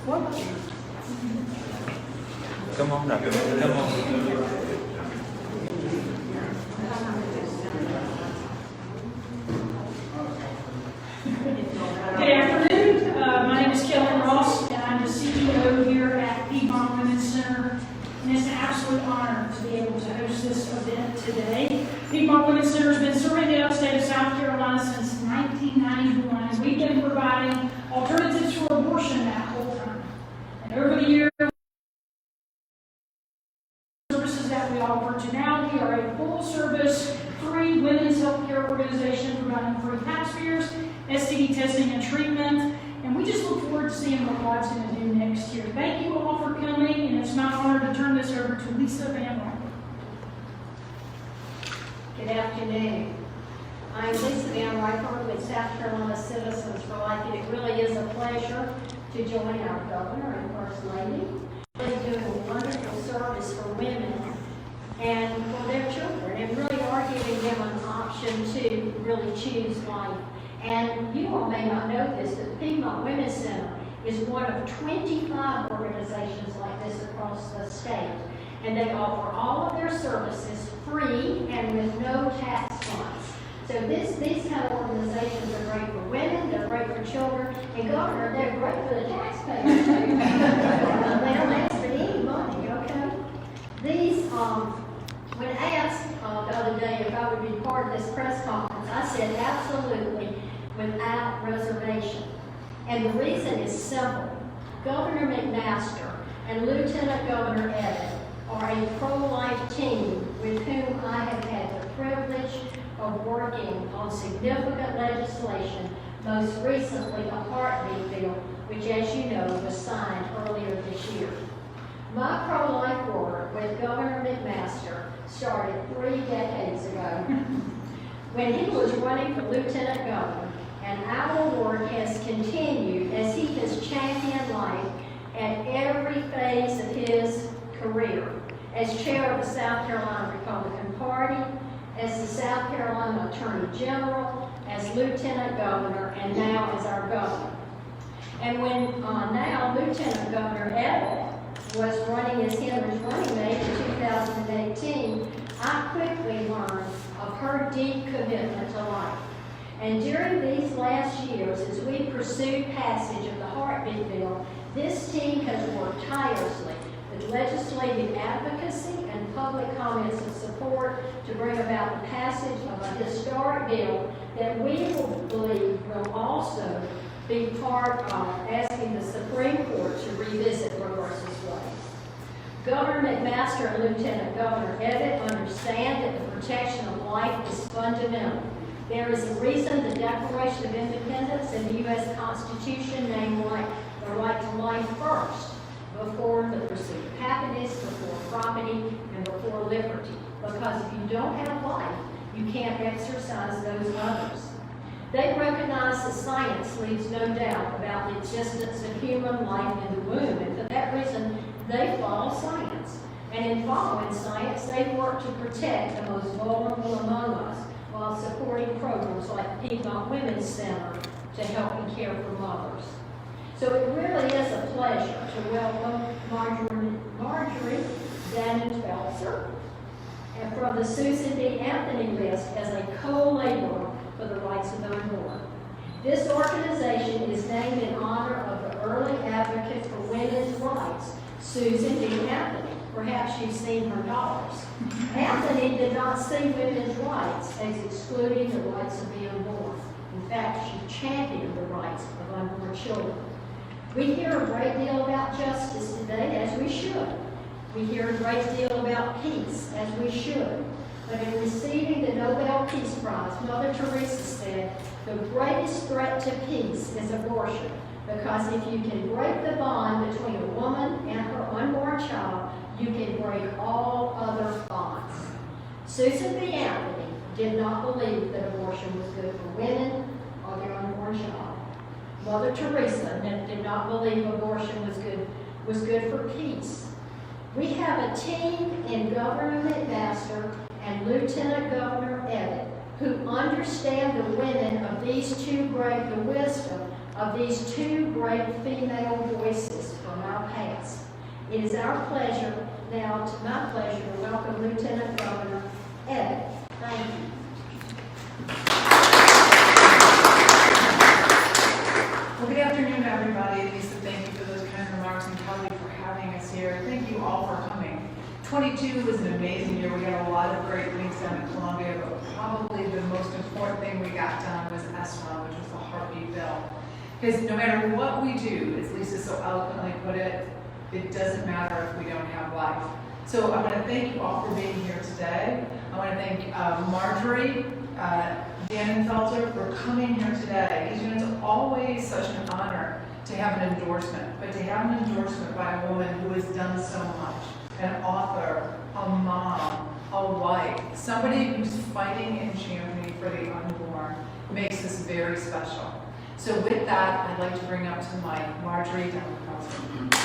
Come on up. Come on. Good afternoon. My name is Kelly Ross, and I'm the CEO here at Piedmont Women's Center. And it's an absolute honor to be able to host this event today. Piedmont Women's Center has been serving the upstate of South Carolina since 1991, and we've been providing alternatives for abortion that whole time. And over the years, services that we offer to now, we are a full-service, free women's healthcare organization providing free pap smears, STD testing and treatment, and we just look forward to seeing what God's going to do next year. Thank you all for coming, and it's my honor to turn this over to Lisa Van Ryn. Good afternoon. I'm Lisa Van Ryn with South Carolina Citizens for Life, and it really is a pleasure to join our governor and First Lady. They're doing a wonderful service for women and for their children, and really are giving them an option to really choose life. And you all may not know this, but the Piedmont Women's Center is one of 25 organizations like this across the state. And they offer all of their services free and with no tax funds. So these kind of organizations are great for women, they're great for children, and Governor, they're great for the taxpayers too. They don't ask for any money, okay? These, when asked the other day if I would be part of this press conference, I said absolutely, without reservation. And the reason is simple. Governor McMaster and Lieutenant Governor Evan are a pro-life team with whom I have had the privilege of working on significant legislation, most recently the heartbeat bill, which, as you know, was signed earlier this year. My pro-life work with Governor McMaster started 3 decades ago when he was running for Lieutenant Governor, and our work has continued as he has championed life at every phase of his career, as chair of the South Carolina Republican Party, as the South Carolina Attorney General, as Lieutenant Governor, and now as our Governor. And when now Lieutenant Governor Evan was running as Henry's running mate in 2018, I quickly learned of her deep commitment to life. And during these last years, as we pursued passage of the heartbeat bill, this team has worked tirelessly with legislative advocacy and public comments of support to bring about the passage of a historic bill that we believe will also be part of asking the Supreme Court to revisit Roe v. Wade. Governor McMaster and Lieutenant Governor Evan understand that the protection of life is fundamental. There is a reason the Declaration of Independence and the U.S. Constitution name the right to life first, before the pursuit of happiness, before property, and before liberty. Because if you don't have life, you can't exercise those others. They recognize that science leaves no doubt about the existence of human life in the womb, and for that reason, they follow science. And in following science, they work to protect the most vulnerable among us, while supporting programs like the Piedmont Women's Center to help and care for mothers. So it really is a pleasure to welcome Marjorie Dannenfelser and from the Susan B. Anthony list as a co-laborer for the rights of the unborn. This organization is named in honor of the early advocate for women's rights, Susan B. Anthony. Perhaps you've seen her daughters. Anthony did not see women's rights as excluding the rights of the unborn. In fact, she championed the rights of unborn children. We hear a great deal about justice today, as we should. We hear a great deal about peace, as we should. But in receiving the Nobel Peace Prize, Mother Teresa said, the greatest threat to peace is abortion, because if you can break the bond between a woman and her unborn child, you can break all other bonds. Susan B. Anthony did not believe that abortion was good for women or their unborn child. Mother Teresa did not believe abortion was good for peace. We have a team in Governor McMaster and Lieutenant Governor Evan who understand the women of these two great, the wisdom of these two great female voices It is our pleasure now, my pleasure, to welcome Lieutenant Governor Ed. Thank you. Well, good afternoon, everybody. Lisa, thank you for those kind remarks, and Kelly for having us here. Thank you all for coming. 22 was an amazing year. We got a lot of great things done in Columbia, but probably the most important thing we got done was S1, which was the heartbeat bill. Because no matter what we do, as Lisa so eloquently put it, it doesn't matter if we don't have life. So I want to thank you all for being here today. I want to thank Marjorie, Dannenfelser for coming here today. It's always such an honor to have an endorsement, but to have an endorsement by a woman who has done so much, an author, a mom, a wife, somebody who's fighting and championing for the unborn, makes this very special. So with that, I'd like to bring up to the mic Marjorie Dannenfelser.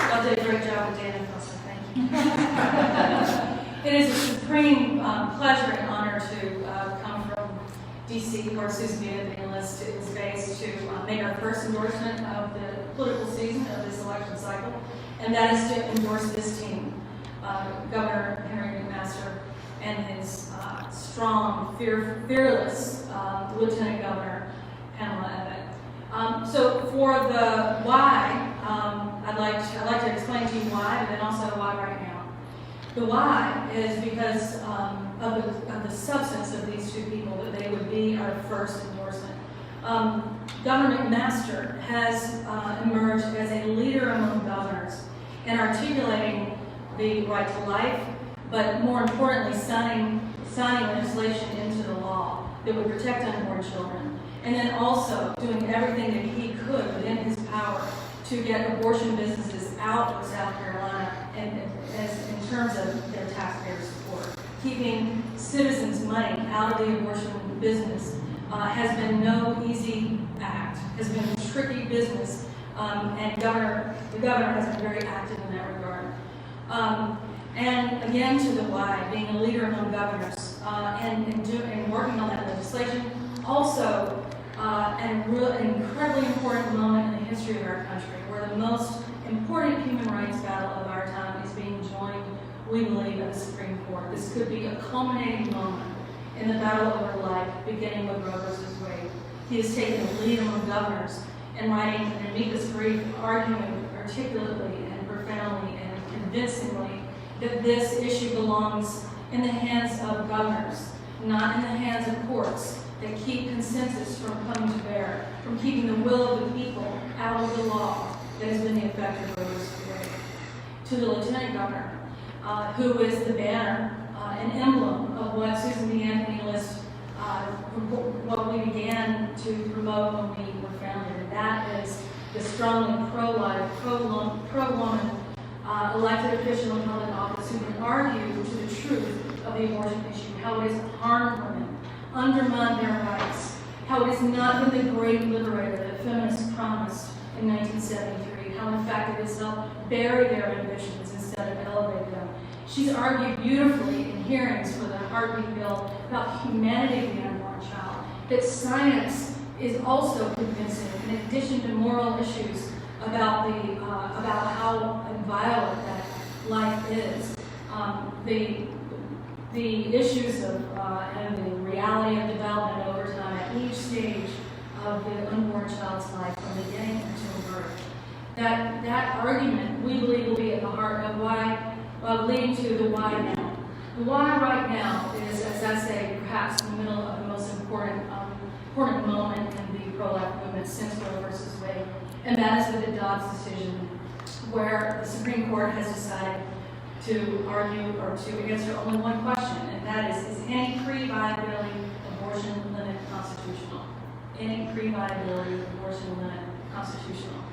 Y'all did a great job with Dana Felser, thank you. It is a supreme pleasure and honor to come from DC, where Susan B. Anthony is based, to make our first endorsement of the political season of this election cycle, and that is to endorse this team, Governor Henry McMaster and his strong, fearless Lieutenant Governor Pamela Abbott. So for the why, I'd like to explain to you why, but then also why right now. The why is because of the substance of these two people, that they would be our first endorsement. Governor McMaster has emerged as a leader among governors in articulating the right to life, but more importantly, signing legislation into the law that would protect unborn children, and then also doing everything that he could within his power to get abortion businesses out of South Carolina, and as in terms of their taxpayer support. Keeping citizens' money out of the abortion business has been no easy act, has been a tricky business, and the governor has been very active in that regard. And again, to the why, being a leader among governors and working on that legislation. Also, an incredibly important moment in the history of our country, where the most important human rights battle of our time is being joined, we believe, at the Supreme Court. This could be a culminating moment in the battle over life, beginning with Roe v. Wade. He has taken the lead among governors in writing an amicus brief, arguing articulately and profoundly and convincingly that this issue belongs in the hands of governors, not in the hands of courts that keep consensus from coming to bear, from keeping the will of the people out of the law that has been the effect of Roe v. Wade. To the Lieutenant Governor, who is the banner, an emblem of what Susan B. Anthony List, what we began to promote when we were founded, and that is the strongly pro-life, pro-woman elected official in public office who can argue to the truth of the abortion issue, how it has harmed women, undermined their rights, how it has not been the great liberator that feminists promised in 1973, how in fact it has helped bury their ambitions instead of elevate them. She's argued beautifully in hearings for the heartbeat bill about humanity of the unborn child, that science is also convincing, in addition to moral issues about how violent that life is. The issues of and the reality of development over time at each stage of the unborn child's life, from beginning until birth. That argument, we believe, will be at the heart of why, leading to the why now. The why right now is, as I say, perhaps in the middle of the most important moment in the pro-life movement since Roe v. Wade, and that is with the Dobbs decision, where the Supreme Court has decided to argue or to answer only one question, and that is any pre-viability abortion limit constitutional? Any pre-viability abortion limit constitutional?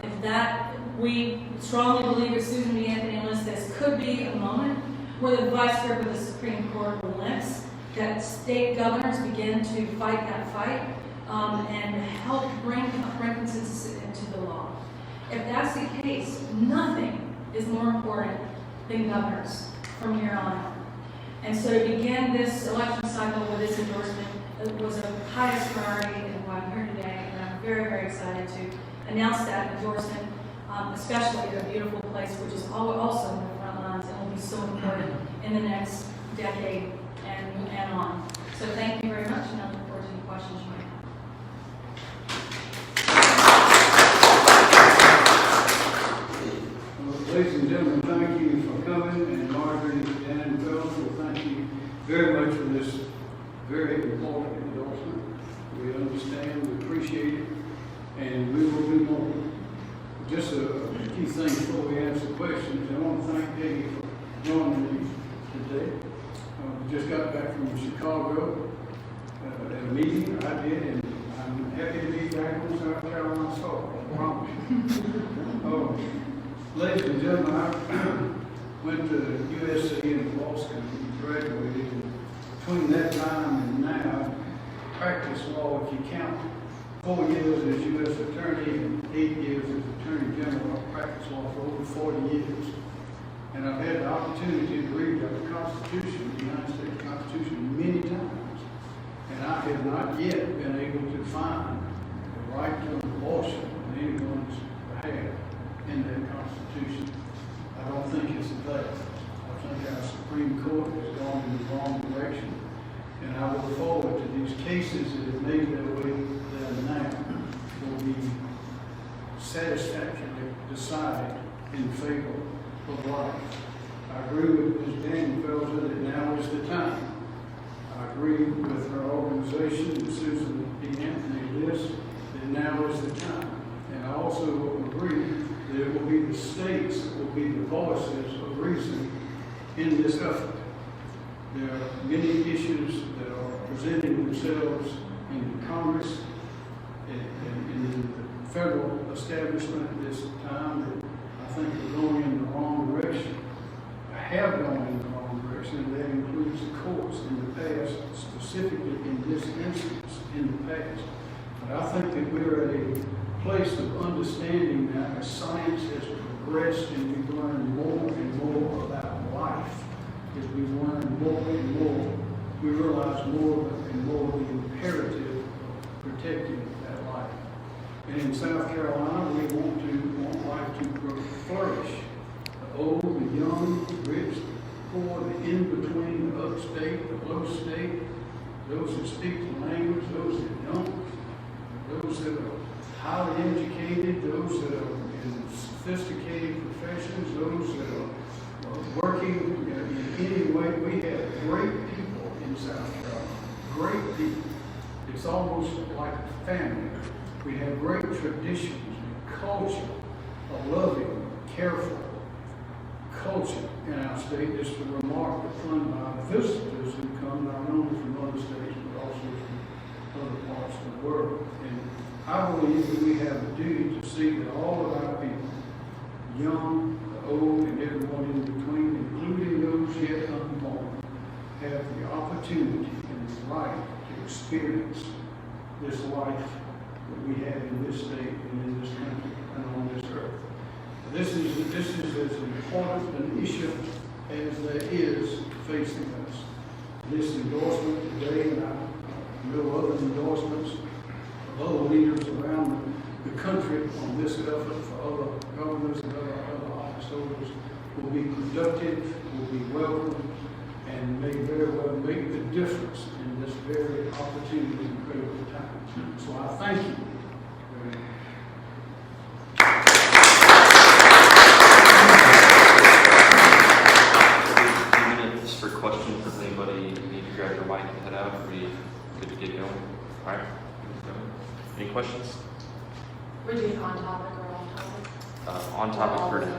If that, we strongly believe, as Susan B. Anthony List, this could be a moment where the vice grip of the Supreme Court relents, that state governors begin to fight that fight, and help bring consensus into the law. If that's the case, nothing is more important than governors from here on out. And so to begin this election cycle with this endorsement was of highest priority, and why I'm here today, and I'm very, very excited to announce that endorsement, especially at a beautiful place, which is also in the front lines and will be so important in the next decade and on. So thank you very much, and I look forward to any questions you may have. Well, ladies and gentlemen, thank you for coming, and Marjorie and Phil, thank you very much for this very important endorsement. We understand, we appreciate it, and we will do more. Just a few things before we answer questions. I want to thank Peggy for joining me today. We just got back from Chicago at a meeting I did, and I'm happy to be back on South Carolina soil, I promise you. Ladies and gentlemen, I went to USC in Boston and graduated. And between that time and now, practiced law. If you count 4 years as U.S. Attorney and 8 years as Attorney General, I've practiced law for over 40 years. And I've had the opportunity to read the Constitution, the United States Constitution, many times. And I have not yet been able to find the right to an abortion on anyone's behalf in that Constitution. I don't think it's there. I think our Supreme Court has gone in the wrong direction. And I look forward to these cases that have made their way there now will be satisfactorily decided in favor of life. I agree with Ms. Daniel Felser that now is the time. I agree with her organization, Susan B. Anthony List, that now is the time. And I also agree that it will be the states that will be the voices of reason in this effort. There are many issues that are presenting themselves in Congress and in the federal establishment at this time that I think are going in the wrong direction, have gone in the wrong direction, and that includes the courts in the past, specifically in this instance in the past. But I think that we're at a place of understanding now as science has progressed and we've learned more and more about life. As we learn more and more, we realize more and more the imperative of protecting that life. And in South Carolina, we want life to flourish. The old, the young, the rich, the poor, the in-between, the upstate, the low state, those that speak the language, those that don't, those that are highly educated, those that are in sophisticated professions, those that are working in any way. We have great people in South Carolina, great people. It's almost like a family. We have great traditions and culture, a loving, careful culture in our state. Just a remark upon by visitors who come not only from other states but also from other parts of the world. And I believe that we have a duty to see that all of our people, young, old, and everyone in between, including those yet unborn, have the opportunity and the right to experience this life that we have in this state and in this country and on this earth. This is as important an issue as there is facing us. This endorsement today, and I know other endorsements of other leaders around the country on this effort for other governors and other office holders will be productive, will be welcome, and may very well make the difference in this very opportunity and critical time. So I thank you very much. For questions, does anybody need to grab your mic and head out? Are we good to get going? All right. Any questions? We're doing on topic or off topic? On topic for now.